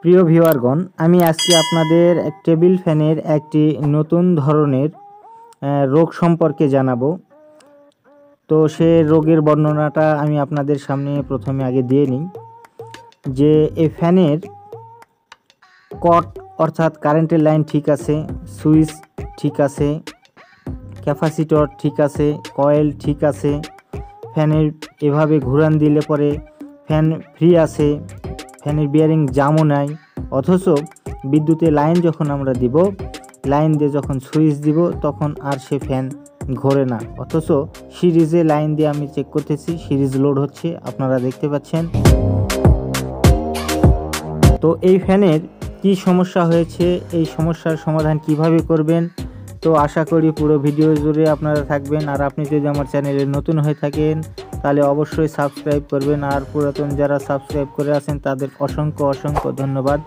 প্রিয় ভিউয়ারগণ, আমি আজকে আপনাদের টেবিল ফ্যানের একটি নতুন ধরনের রোগ সম্পর্কে জানাবো। তো সে রোগের বর্ণনাটা আমি আপনাদের সামনে প্রথমে আগে দিয়ে নিই। যে এই ফ্যানের কট অর্থাৎ কারেন্টের লাইন ঠিক আছে, সুইচ ঠিক আছে, ক্যাপাসিটর ঠিক আছে, কয়েল ঠিক আছে, ফ্যানের এভাবে ঘুরান দিলে পরে ফ্যান ফ্রি আছে, ফ্যানের বিয়ারিং জামও নাই। অথচ বিদ্যুতে লাইন যখন আমরা দিব, লাইন দিয়ে যখন সুইচ দিব তখন আর সে ফ্যান ঘোরে না। অথচ সিরিজে লাইন দিয়ে আমি চেক করতেছি, সিরিজ লোড হচ্ছে, আপনারা দেখতে পাচ্ছেন। তো এই ফ্যানের কি সমস্যা হয়েছে, এই সমস্যার সমাধান কিভাবে করবেন, তো আশা করি পুরো ভিডিও জুড়ে আপনারা থাকবেন। আর আপনি যদি আমার চ্যানেলে নতুন হয়ে থাকেন তাহলে অবশ্যই সাবস্ক্রাইব করবেন, আর পুরাতন যারা সাবস্ক্রাইব করে আছেন তাদের অসংখ্য অসংখ্য ধন্যবাদ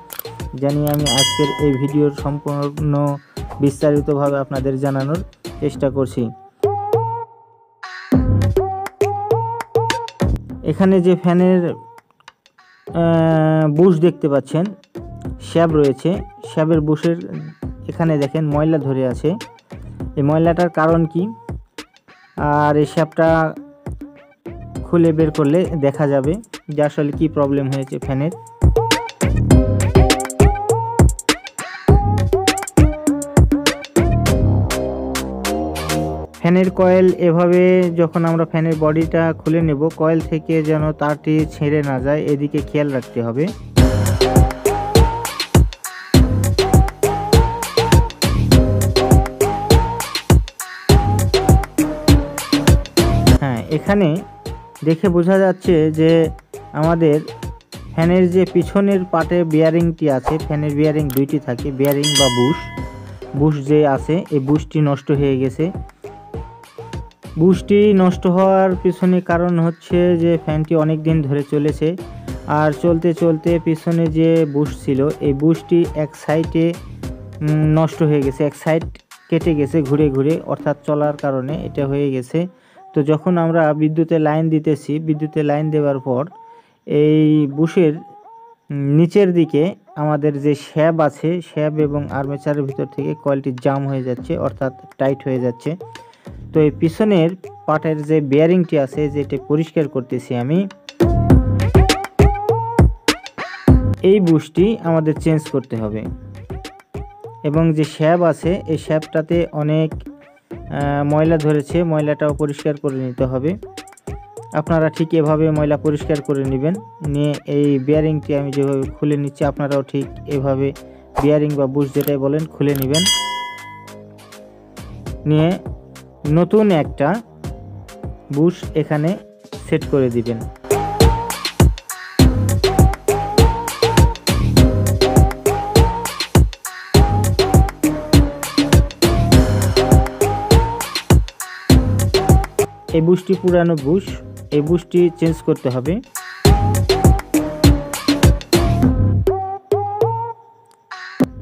জানিয়ে আমি আজকের এই ভিডিওর সম্পূর্ণ বিস্তারিতভাবে আপনাদের জানানোর চেষ্টা করছি। এখানে যে ফ্যানের বুশ দেখতে পাচ্ছেন, শ্যাব রয়েছে, শ্যাবের বুশের এখানে দেখেন ময়লা ধরে আছে। এই ময়লাটার কারণ কি, আর এই শ্যাবটা খুলে বের করলে দেখা যাবে যে আসলে কি প্রবলেম হয়েছে ফ্যানের। ফ্যানের কয়েল এভাবে যখন আমরা ফ্যানের বডিটা খুলে নেব, কয়েল থেকে যেন তারটি ছেড়ে না যায়, এদিকে খেয়াল রাখতে হবে। হ্যাঁ, এখানে দেখে বোঝা যাচ্ছে যে আমাদের ফ্যানের যে পিছনের পাটে বিয়ারিংটি আছে, ফ্যানের বিয়ারিং দুইটি থাকে, বিয়ারিং বা বুশ যে আছে, এই বুশটি নষ্ট হয়ে গেছে। বুশটি নষ্ট হওয়ার পিছনে কারণ হচ্ছে যে ফ্যানটি অনেক দিন ধরে চলেছে, আর চলতে চলতে পিছনে যে বুশ ছিল এই বুশটি এক সাইডে নষ্ট হয়ে গেছে, এক সাইড কেটে গেছে ঘুরে ঘুরে, অর্থাৎ চলার কারণে এটা হয়ে গেছে। তো যখন আমরা বিদ্যুতে লাইন দিতেছি, বিদ্যুতে লাইন দেওয়ার পর এই বুশের নিচের দিকে আমাদের যে শ্যাব আছে, শ্যাব এবং আর্মেচারের ভিতর থেকে কয়েলটি জাম হয়ে যাচ্ছে, অর্থাৎ টাইট হয়ে যাচ্ছে। তো এই পিছনের পার্টের যে বিয়ারিংটি আছে, যেটা পরিষ্কার করতেছি আমি, এই বুশটি আমাদের চেঞ্জ করতে হবে। এবং যে শ্যাব আছে, এই শ্যাবটাতে অনেক ময়লা ধরেছে, ময়লাটাও পরিষ্কার করে নিতে হবে। আপনারা ঠিক এভাবে ময়লা পরিষ্কার করে নেবেন, নিয়ে এই বিয়ারিংটি আমি যেভাবে খুলে নিচ্ছি আপনারাও ঠিক এভাবে বিয়ারিং বা বুশ যেটাই বলেন খুলে নেবেন, নিয়ে নতুন একটা বুশ এখানে সেট করে দিবেন। এই বুশটি পুরানো বুশ, এই বুশটি চেঞ্জ করতে হবে।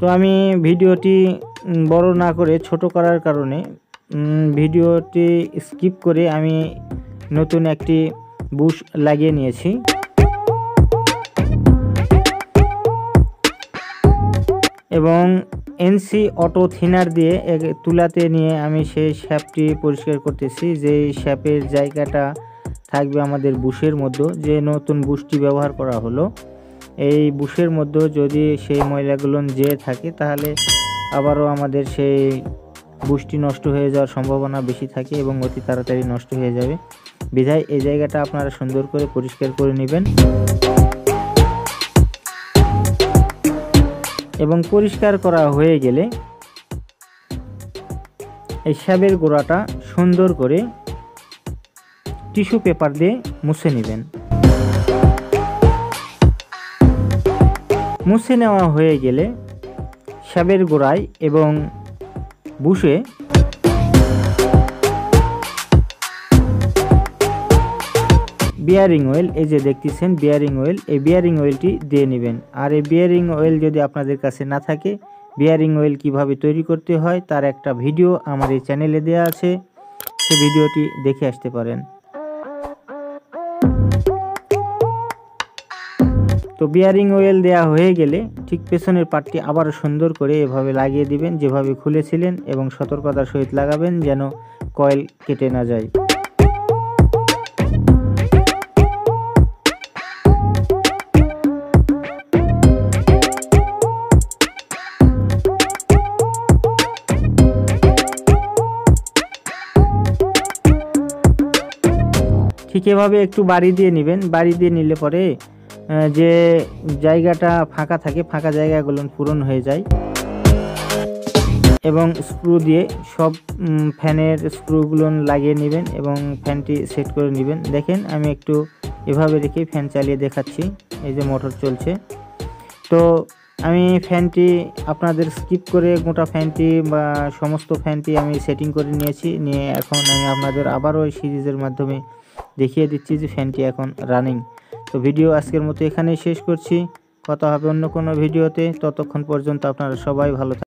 তো আমি ভিডিওটি বড় না করে ছোট করার কারণে ভিডিওটি স্কিপ করে আমি নতুন একটি বুশ লাগিয়ে নিয়েছি। এবং এনসি অটো থিনার দিয়ে তুলাতে নিয়ে আমি সেই শ্যাপটি পরিষ্কার করতেছি, যে শ্যাপের জায়গাটা থাকবে আমাদের বুশের মধ্যে, যে নতুন বুশটি ব্যবহার করা হলো, এই বুশের মধ্যে যদি সেই ময়লাগুলো যেয়ে থাকে তাহলে আবারও আমাদের সেই বুশটি নষ্ট হয়ে যাওয়ার সম্ভাবনা বেশি থাকে এবং অতি তাড়াতাড়ি নষ্ট হয়ে যাবে। বিধায় এই জায়গাটা আপনারা সুন্দর করে পরিষ্কার করে নেবেন। এবং পরিষ্কার করা হয়ে গেলে এই শ্যাবের গোড়াটা সুন্দর করে টিস্যু পেপার দিয়ে মুছে নেবেন। মুছে নেওয়া হয়ে গেলে শ্যাবের গোড়ায় এবং বুশে বিয়ারিং অয়েল, এই যে দেখতেছেন বিয়ারিং অয়েল, এই বিয়ারিং অয়েলটি দিয়ে নেবেন। আর এই বিয়ারিং অয়েল যদি আপনাদের কাছে না থাকে, বিয়ারিং অয়েল কিভাবে তৈরি করতে হয় তার একটা ভিডিও আমার এই চ্যানেলে দেওয়া আছে, সেই ভিডিওটি দেখে আসতে পারেন। তো বিয়ারিং অয়েল দেওয়া হয়ে গেলে ঠিক পেছনের পার্টটি আবারও সুন্দর করে এভাবে লাগিয়ে দিবেন, যেভাবে খুলেছিলেন, এবং সতর্কতার সহিত লাগাবেন যেন কয়েল কেটে না যায়। ঠিক এভাবে একটু বাড়ি দিয়ে নেবেন। বাড়ি দিয়ে নিলে পরে যে জায়গাটা ফাঁকা থাকে, ফাঁকা জায়গাগুলো পূরণ হয়ে যায়, এবং স্ক্রু দিয়ে সব ফ্যানের স্ক্রুগুলো লাগিয়ে নেবেন এবং ফ্যানটি সেট করে নেবেন। দেখেন আমি একটু এভাবে রেখে ফ্যান চালিয়ে দেখাচ্ছি। এই যে মোটর চলছে। তো আমি ফ্যানটি আপনাদের স্কিপ করে গোটা ফ্যানটি বা সমস্ত ফ্যানটি আমি সেটিং করে নিয়েছি। নিয়ে এখন আমি আপনাদের আবারও ওই সিরিজের মাধ্যমে দেখিয়ে দিচ্ছি যে ফ্যানটি এখন রানিং। তো ভিডিও আজকের মতো এখানেই শেষ করছি। কথা হবে অন্য কোনো ভিডিওতে। ততক্ষণ পর্যন্ত আপনারা সবাই ভালো থাকবেন।